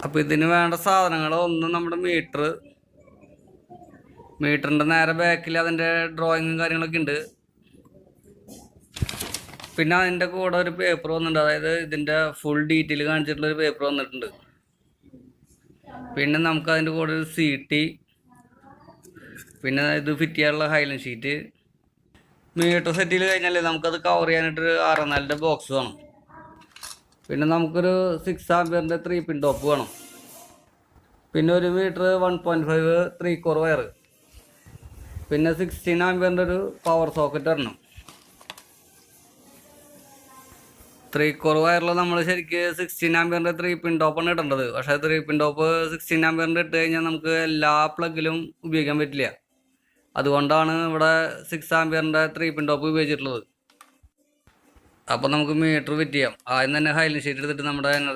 അപ്പോൾ ഇതിന് വേണ്ട സാധനങ്ങൾ ഒന്ന് നമ്മുടെ മീറ്ററിൻ്റെ നേരെ ബാക്കിൽ അതിൻ്റെ ഡ്രോയിങ്ങും കാര്യങ്ങളൊക്കെ ഉണ്ട്. പിന്നെ അതിൻ്റെ കൂടെ ഒരു പേപ്പർ വന്നിട്ടുണ്ട്, അതായത് ഇതിൻ്റെ ഫുൾ ഡീറ്റെയിൽ കാണിച്ചിട്ടുള്ളൊരു പേപ്പർ വന്നിട്ടുണ്ട്. പിന്നെ നമുക്ക് അതിൻ്റെ കൂടെ ഒരു CT, പിന്നെ ഇത് ഫിറ്റ് ചെയ്യാനുള്ള ഹൈലൈൻ ഷീറ്റ്. മീറ്റർ സെറ്റ് ചെയ്ത് കഴിഞ്ഞാൽ നമുക്കത് കവർ ചെയ്യാനായിട്ടൊരു 6-4 ബോക്സ് വേണം. പിന്നെ നമുക്കൊരു 6 ആംപിയറിൻ്റെ 3 പിൻ ടോപ്പ് വേണം. പിന്നെ ഒരു മീറ്റർ 1.5 3/4 വയർ. പിന്നെ 16 ആംപിയറിൻ്റെ ഒരു പവർ സോക്കറ്റ് വരണം. 3/4 വയറിൽ നമ്മൾ ശരിക്ക് 16 ആംപിയറിൻ്റെ 3 പിൻ ടോപ്പാണ് ഇടേണ്ടത്. പക്ഷേ 3 പിൻ ടോപ്പ് 16 ആംപിയറിൻ്റെ ഇട്ട് കഴിഞ്ഞാൽ നമുക്ക് എല്ലാ പ്ലഗിലും ഉപയോഗിക്കാൻ പറ്റില്ല. അതുകൊണ്ടാണ് ഇവിടെ 6 ആംപിയറിൻ്റെ 3 പിൻ ടോപ്പ് ഉപയോഗിച്ചിട്ടുള്ളത്. അപ്പോൾ നമുക്ക് മീറ്റർ ഫിറ്റ് ചെയ്യാം. ആദ്യം തന്നെ ഹൈലൈൻ ഷീറ്റ് എടുത്തിട്ട് നമ്മുടെ എനർജി